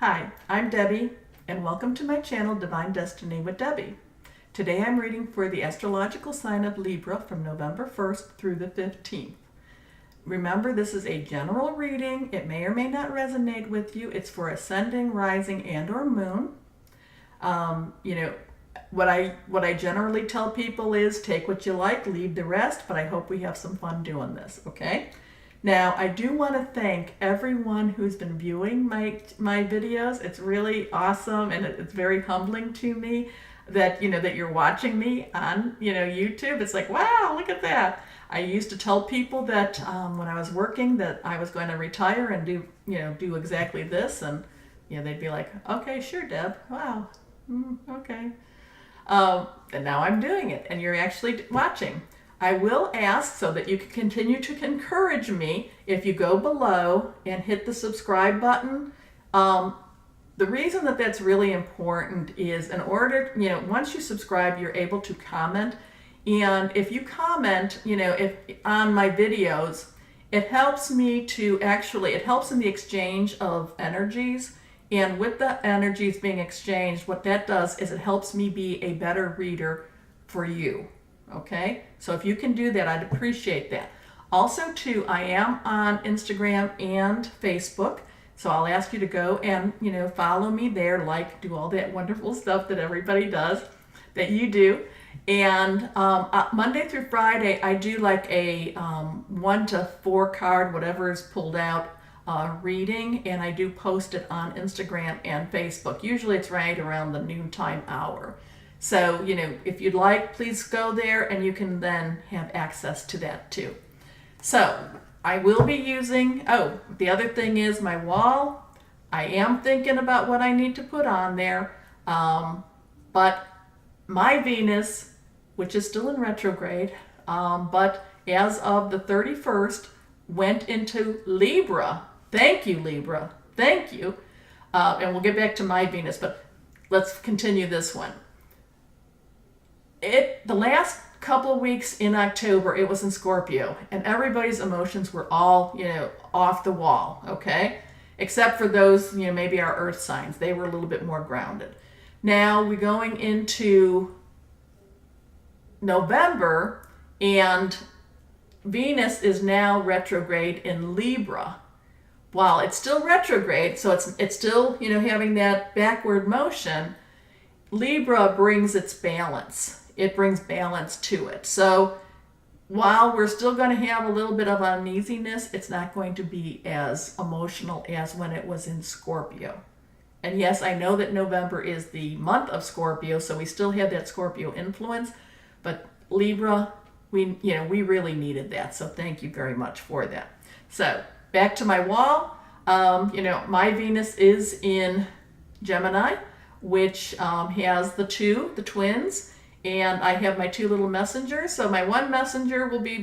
Hi, I'm Debbie, and welcome to my channel Divine Destiny with Debbie. Today I'm reading for the astrological sign of Libra from November 1st through the 15th. Remember, this is a general reading. It may or may not resonate with you. It's for ascending, rising, and or moon. What I generally tell people is take what you like, leave the rest, but I hope we have some fun doing this, okay? Now, I do want to thank everyone who's been viewing my videos. It's really awesome, and it's very humbling to me that that you're watching me on YouTube. It's like, wow, look at that. I used to tell people that when I was working that I was going to retire and do exactly this, and they'd be like, okay, sure, Deb. Wow, okay. And now I'm doing it, and you're actually watching. I will ask so that you can continue to encourage me if you go below and hit the subscribe button. The reason that that's really important is in order, once you subscribe, you're able to comment. And if you comment, if on my videos, it helps me to it helps in the exchange of energies. And with the energies being exchanged, what that does is it helps me be a better reader for you. Okay, so if you can do that, I'd appreciate that. Also, too, I am on Instagram and Facebook, so I'll ask you to go and follow me there, do all that wonderful stuff that everybody does, that you do. And Monday through Friday, I do like a 1 to 4 card, whatever is pulled out, reading, and I do post it on Instagram and Facebook. Usually, it's right around the noontime hour. So, if you'd like, please go there and you can then have access to that too. So, I will be using, the other thing is my wall. I am thinking about what I need to put on there. But my Venus, which is still in retrograde, but as of the 31st, went into Libra. Thank you, Libra. Thank you. And we'll get back to my Venus, but let's continue this one. The last couple of weeks in October, it was in Scorpio, and everybody's emotions were all, off the wall, okay? Except for those, maybe our earth signs. They were a little bit more grounded. Now we're going into November, and Venus is now retrograde in Libra. While it's still retrograde, so it's still, having that backward motion, Libra brings its balance. It brings balance to it. So while we're still going to have a little bit of uneasiness, it's not going to be as emotional as when it was in Scorpio. And yes, I know that November is the month of Scorpio, so we still have that Scorpio influence, but Libra, we really needed that. So thank you very much for that. So back to my wall. My Venus is in Gemini, which has the twins, and I have my 2 little messengers. So my one messenger will be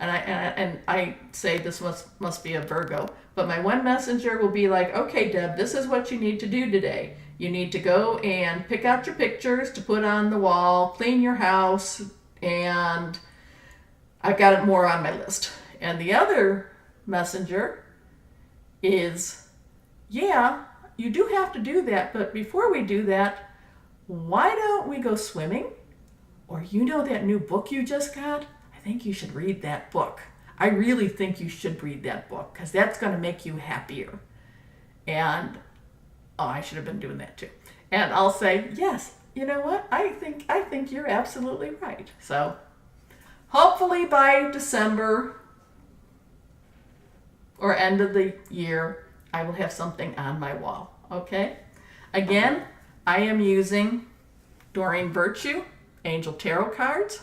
and I say this must be a Virgo, but my one messenger will be like, okay, Deb, this is what you need to do today. You need to go and pick out your pictures to put on the wall, clean your house, and I've got it more on my list. And the other messenger is, yeah, you do have to do that, but before we do that, why don't we go swimming? Or that new book you just got? I think you should read that book. I really think you should read that book because that's going to make you happier. And, I should have been doing that too. And I'll say, yes, you know what? I think you're absolutely right. So hopefully by December or end of the year, I will have something on my wall. Okay? Again, I am using Doreen Virtue Angel Tarot cards,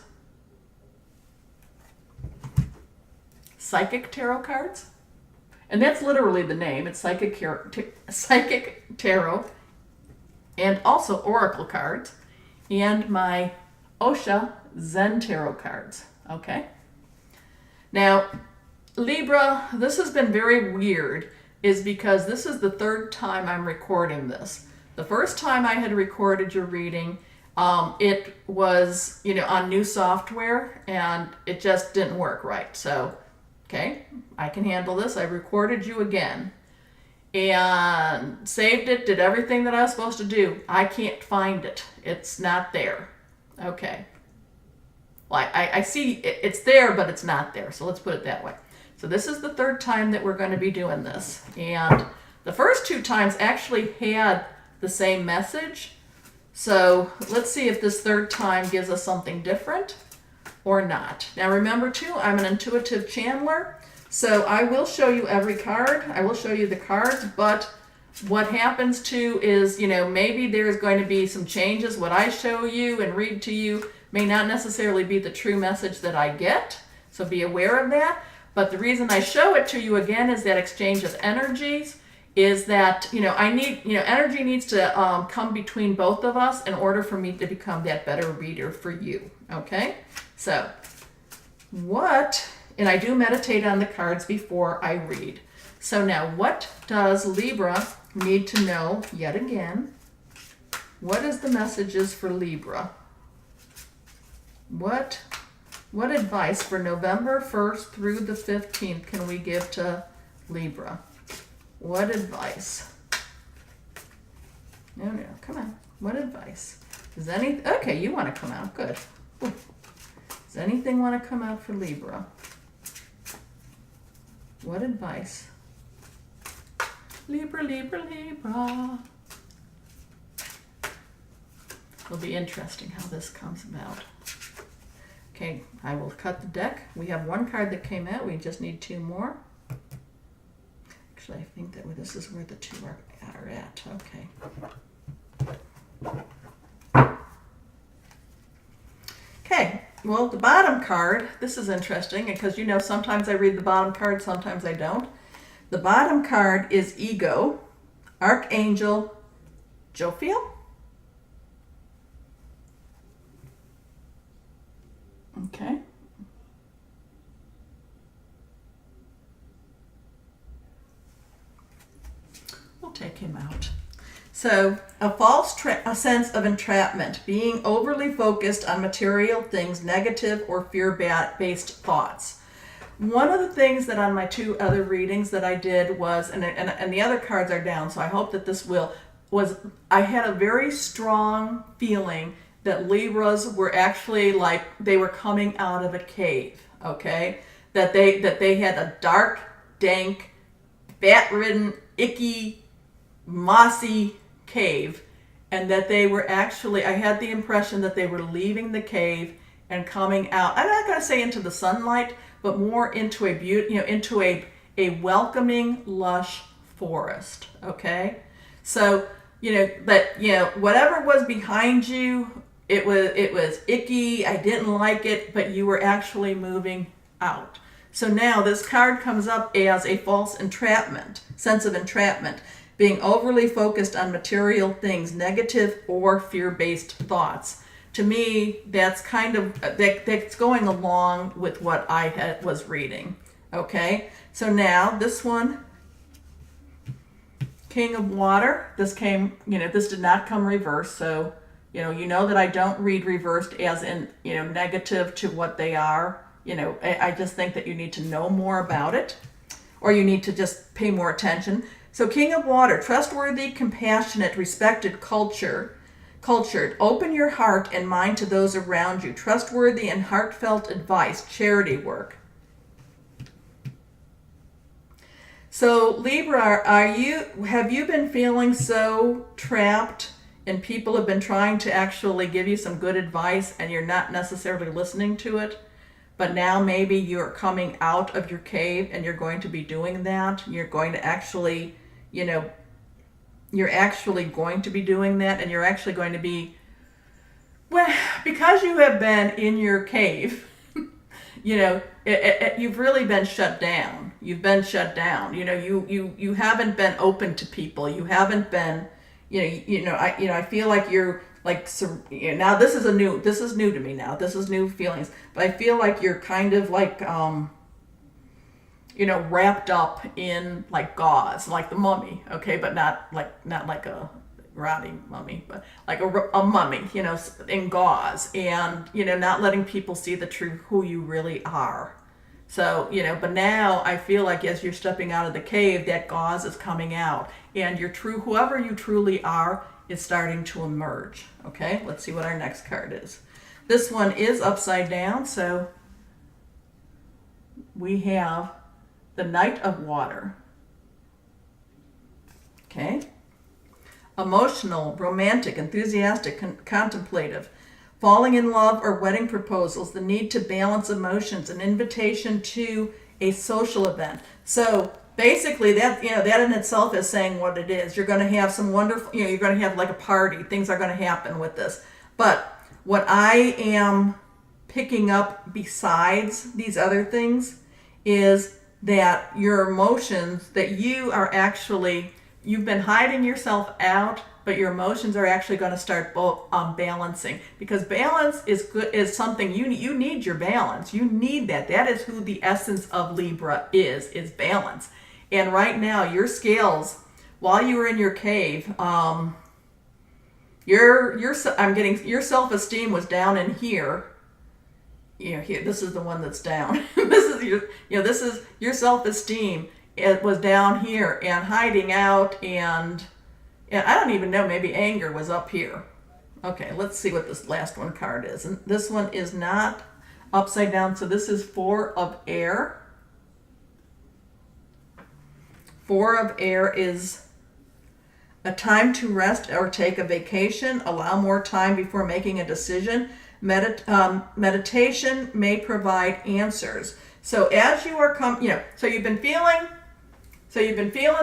Psychic Tarot cards, and that's literally the name. It's Psychic Tarot, and also Oracle cards, and my Osha Zen Tarot cards. Okay? Now, Libra, this has been very weird, is because this is the 3rd time I'm recording this. The first time I had recorded your reading, it was, on new software, and it just didn't work right. So, okay, I can handle this. I recorded you again. and saved it, did everything that I was supposed to do. I can't find it. It's not there. Okay. Well, I see it's there, but it's not there. So let's put it that way. So this is the third time that we're going to be doing this. And the first two times actually had the same message. So let's see if this third time gives us something different or not. Now remember too, I'm an intuitive channeler. So I will show you every card. I will show you the cards, but what happens too is, maybe there's going to be some changes. What I show you and read to you may not necessarily be the true message that I get. So be aware of that. But the reason I show it to you again is that exchange of energies is that, I need, energy needs to come between both of us in order for me to become that better reader for you. Okay? So and I do meditate on the cards before I read. So now, what does Libra need to know yet again? What is the messages for Libra? What advice for November 1st through the 15th can we give to Libra? What advice? No, come on. What advice? Okay, you want to come out. Good. Ooh. Does anything want to come out for Libra? What advice? Libra, Libra, Libra. It'll be interesting how this comes about. Okay, I will cut the deck. We have one card that came out. We just need two more. Actually, I think that this is where the two are at. Okay. Okay, well, the bottom card, this is interesting because sometimes I read the bottom card, sometimes I don't. The bottom card is Ego, Archangel Jophiel. Okay. We'll take him out. So, a false a sense of entrapment, being overly focused on material things, negative or fear-based thoughts. One of the things that on my two other readings that I did was, and the other cards are down, so I hope that this I had a very strong feeling that Libras were actually like they were coming out of a cave, okay? That they had a dark, dank, bat-ridden, icky, mossy cave, and that they were actually, I had the impression that they were leaving the cave and coming out. I'm not going to say into the sunlight, but more into into a welcoming, lush forest, okay? So, whatever was behind you, it was icky, I didn't like it, but you were actually moving out. So now this card comes up as a false entrapment, sense of entrapment, being overly focused on material things, negative or fear-based thoughts. To me, that's kind of, that's going along with what I was reading, okay? So now this one, King of Water, this came, this did not come reversed, so you know that I don't read reversed as in, negative to what they are. I just think that you need to know more about it, or you need to just pay more attention. So King of Water, trustworthy, compassionate, respected, cultured, open your heart and mind to those around you, trustworthy and heartfelt advice, charity work. So Libra, have you been feeling so trapped and people have been trying to actually give you some good advice and you're not necessarily listening to it? But now maybe you're coming out of your cave and you're going to be doing that. You're going to actually, you're actually going to be doing that, and you're actually going to be, well, because you have been in your cave, you've really been shut down. You've been shut down. You haven't been open to people. You haven't been, I feel like you're like, now this is new to me now. This is new feelings, but I feel like you're kind of like, wrapped up in like gauze, like the mummy, okay, but not like a rotting mummy, but like a mummy, in gauze, and not letting people see the true who you really are. So, but now I feel like as you're stepping out of the cave, that gauze is coming out. And whoever you truly are is starting to emerge. Okay, let's see what our next card is. This one is upside down, so we have the Knight of Water. Okay. Emotional, romantic, enthusiastic, contemplative. Falling in love or wedding proposals, the need to balance emotions, an invitation to a social event. So basically that in itself is saying what it is. You're going to have some wonderful, you're going to have like a party. Things are going to happen with this. But what I am picking up besides these other things is that your emotions, that you've been hiding yourself out, but your emotions are actually going to start balancing, because balance is something you need. Your balance, you need that is who the essence of Libra is balance. And right now your scales, while you were in your cave, your self-esteem was down in here. Here, this is the one that's down. This is your self-esteem. It was down here and hiding out, and I don't even know, maybe anger was up here. Okay, let's see what this last one card is. And this one is not upside down, so this is Four of Air. Four of Air is a time to rest or take a vacation, allow more time before making a decision. Meditation may provide answers. So as you are so you've been feeling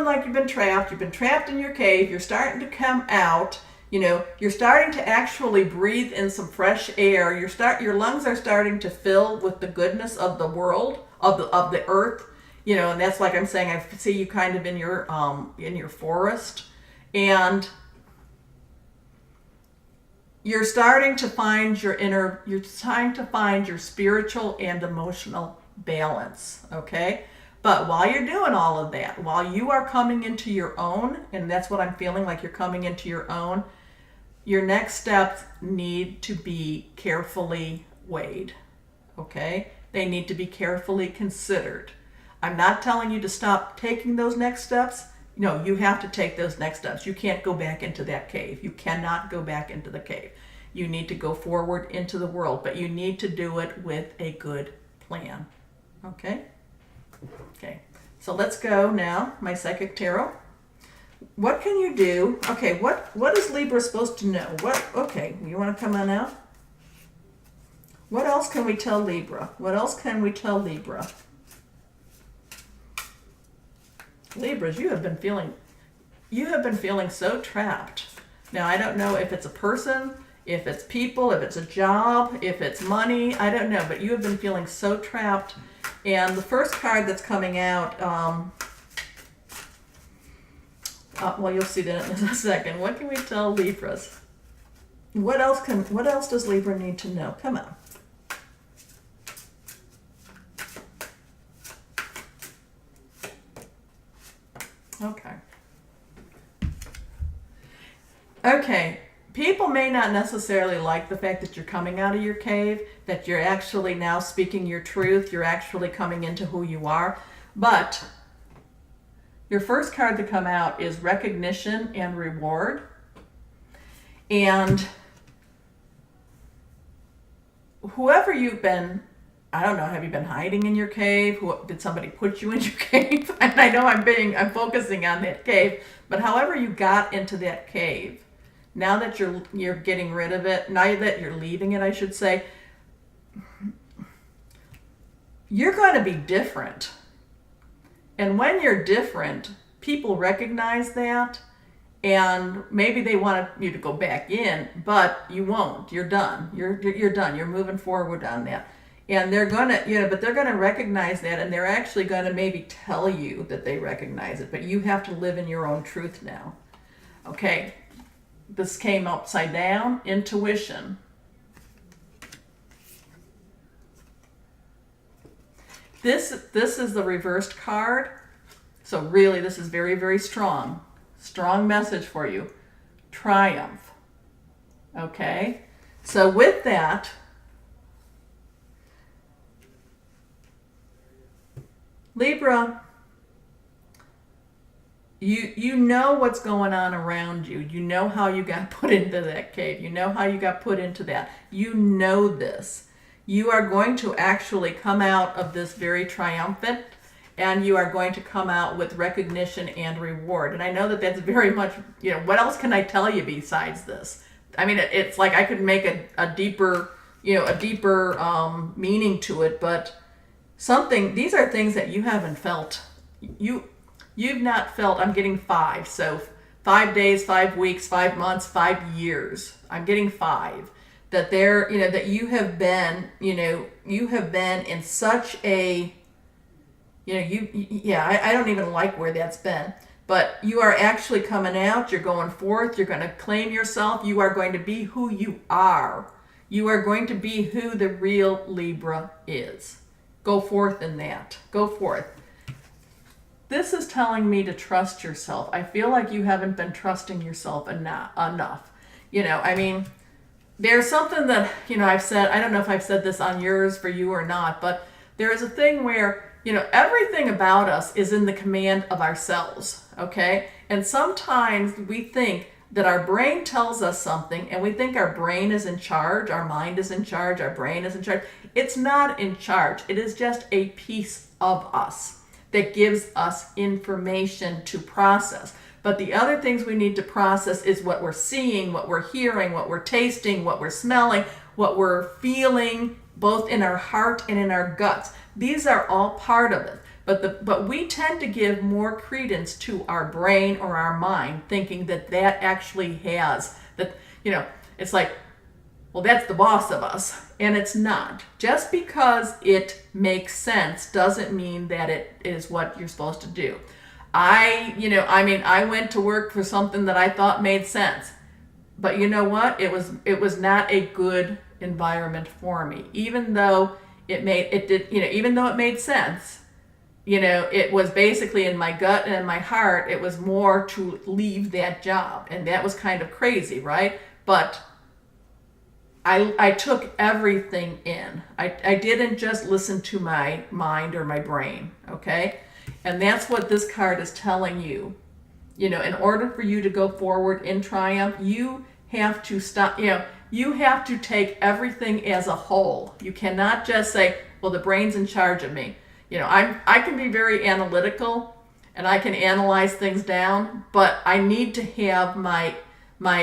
like you've been trapped in your cave, you're starting to come out, you're starting to actually breathe in some fresh air. Your lungs are starting to fill with the goodness of the world, of the earth, and that's like I'm saying, I see you kind of in your forest, and you're starting to find you're trying to find your spiritual and emotional balance, okay? But while you're doing all of that, while you are coming into your own, and that's what I'm feeling like, you're coming into your own, your next steps need to be carefully weighed, okay? They need to be carefully considered. I'm not telling you to stop taking those next steps. No, you have to take those next steps. You can't go back into that cave. You cannot go back into the cave. You need to go forward into the world, but you need to do it with a good plan, okay? Okay, so let's go now, my Psychic Tarot. What can you do? Okay, what is Libra supposed to know? Okay, you want to come on out? What else can we tell Libra? What else can we tell Libra? Libras, you have been feeling so trapped. Now, I don't know if it's a person, if it's people, if it's a job, if it's money, I don't know, but you have been feeling so trapped. And the first card that's coming out, well, you'll see that in a second. What can we tell Libras? What else does Libra need to know? Come on. Okay. People may not necessarily like the fact that you're coming out of your cave, that you're actually now speaking your truth, you're actually coming into who you are. But your first card to come out is recognition and reward. And whoever you've been, I don't know, have you been hiding in your cave? Did somebody put you in your cave? And I know I'm focusing on that cave, but however you got into that cave, now that you're getting rid of it, now that you're leaving it, I should say, you're going to be different. And when you're different, people recognize that, and maybe they want you to go back in, but you won't. You're done. You're done. You're moving forward on that. And they're going to, but they're going to recognize that, and they're actually going to maybe tell you that they recognize it, but you have to live in your own truth now. Okay. This came upside down, intuition. This is the reversed card. So really, this is very, very strong. Strong message for you. Triumph. Okay? So with that, Libra, you know what's going on around you. You know how you got put into that cave. You know how you got put into that. You know this. You are going to actually come out of this very triumphant, and you are going to come out with recognition and reward. And I know that that's very much, what else can I tell you besides this? I mean, it's like I could make a deeper, meaning to it, but these are things that you haven't felt. You've not felt. I'm getting 5. So 5 days, 5 weeks, 5 months, 5 years. I'm getting 5. That that you have been, you have been in such a, I don't even like where that's been. But you are actually coming out. You're going forth. You're going to claim yourself. You are going to be who you are. You are going to be who the real Libra is. Go forth in that. Go forth. This is telling me to trust yourself. I feel like you haven't been trusting yourself enough. There's something that, I've said, I don't know if I've said this on yours for you or not, but there is a thing where, everything about us is in the command of ourselves, okay? And sometimes we think that our brain tells us something and we think our brain is in charge, our mind is in charge, our brain is in charge. It's not in charge. It is just a piece of us that gives us information to process. But the other things we need to process is what we're seeing, what we're hearing, what we're tasting, what we're smelling, what we're feeling, both in our heart and in our guts. These are all part of it. But we tend to give more credence to our brain or our mind, thinking that actually has, that, it's like, well, that's the boss of us. And it's not. Just because it makes sense doesn't mean that it is what you're supposed to do. I went to work for something that I thought made sense. But you know what? It was not a good environment for me. Even though it made sense, it was basically in my gut and in my heart, it was more to leave that job. And that was kind of crazy, right? But I took everything in. I didn't just listen to my mind or my brain, okay? And that's what this card is telling you. In order for you to go forward in triumph, you have to stop, you have to take everything as a whole. You cannot just say, well, the brain's in charge of me. I can be very analytical and I can analyze things down, but I need to have my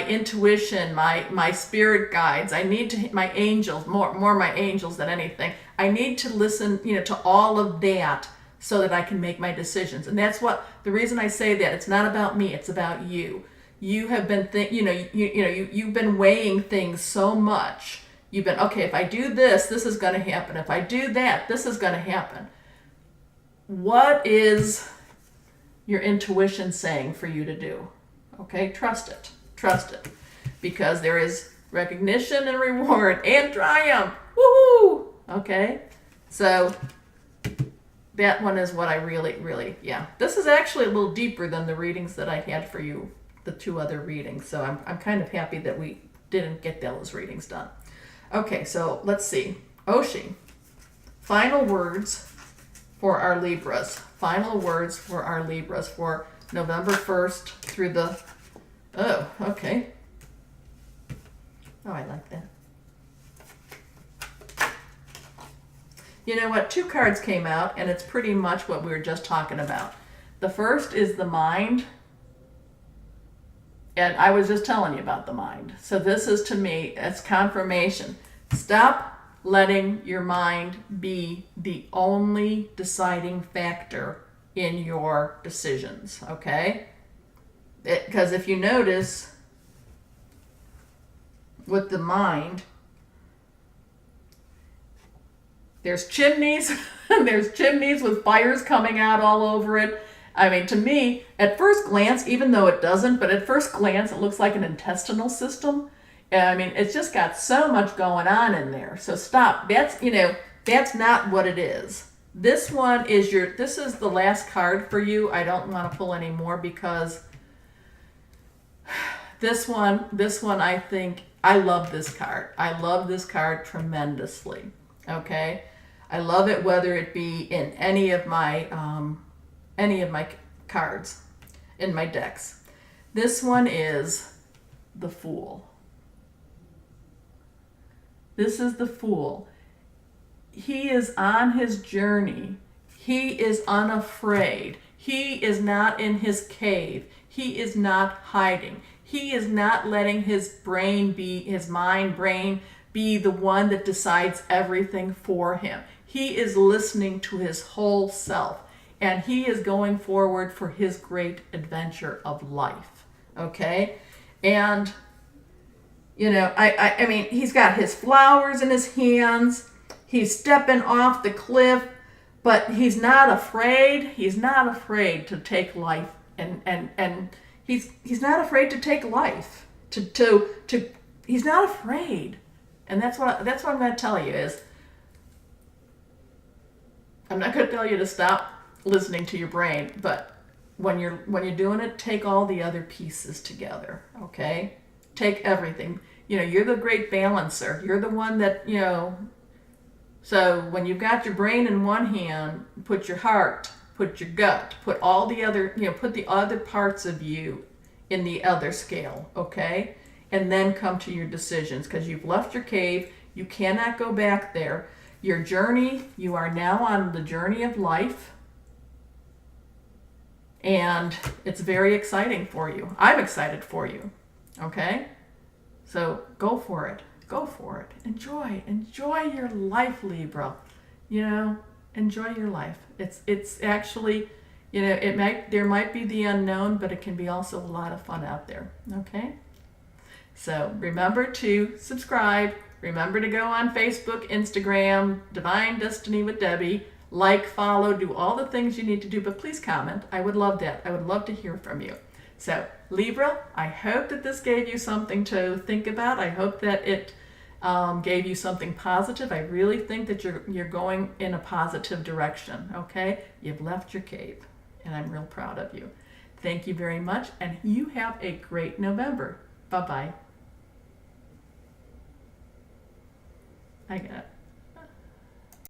intuition, my spirit guides. I need to, my angels, more my angels than anything. I need to listen, to all of that so that I can make my decisions. And that's the reason I say that. It's not about me, it's about you. You have been you've been weighing things so much. You've been, okay, if I do this, this is going to happen. If I do that, this is going to happen. What is your intuition saying for you to do? Okay, trust it. Trust it. Because there is recognition and reward and triumph. Woohoo! Okay? So that one is what I really, This is actually a little deeper than the readings that I had for you, the 2 other readings. So I'm kind of happy that we didn't get those readings done. Okay, so let's see. Oshi, final words for our Libras. Final words for our Libras for November 1st through the... Oh, okay. Oh, I like that. You know what? 2 cards came out, and it's pretty much what we were just talking about. The first is the mind. And I was just telling you about the mind. So this is, to me, it's confirmation. Stop letting your mind be the only deciding factor in your decisions, okay? Because if you notice, with the mind, there's chimneys, there's chimneys with fires coming out all over it. I mean, to me, at first glance, even though it doesn't, but at first glance, it looks like an intestinal system. I mean, it's just got so much going on in there. So stop. That's not what it is. This one is this is the last card for you. I don't want to pull any more because this one, I think, I love this card. I love this card tremendously. Okay? I love it whether it be in any of my cards, in my decks. This one is the Fool. This is the Fool. He is on his journey. He is unafraid. He is not in his cave. He is not hiding. He is not letting his mind brain be the one that decides everything for him. He is listening to his whole self, and he is going forward for his great adventure of life. Okay? And, you know, I mean, he's got his flowers in his hands. He's stepping off the cliff, but he's not afraid. He's not afraid to take life, and he's not afraid to take life. He's not afraid. And that's what I'm going to tell you is, I'm not going to tell you to stop listening to your brain, but when you're doing it, take all the other pieces together, okay? Take everything. You know, you're the great balancer. You're the one that, you know, so when you've got your brain in one hand, put your heart, put your gut, put all the other, you know, put the other parts of you in the other scale, okay? And then come to your decisions, because you've left your cave. You cannot go back there. Your journey, you are now on the journey of life. And it's very exciting for you. I'm excited for you, okay? So go for it. Go for it. Enjoy your life, Libra. You know, enjoy your life. It's actually, you know, there might be the unknown, but it can be also a lot of fun out there. Okay? So remember to subscribe. Remember to go on Facebook, Instagram, Divine Destiny with Debbie. Like, follow, do all the things you need to do, but please comment. I would love that. I would love to hear from you. So, Libra, I hope that this gave you something to think about. I hope that it gave you something positive. I really think that you're going in a positive direction, okay? You've left your cave, and I'm real proud of you. Thank you very much, and you have a great November. Bye-bye. I got it.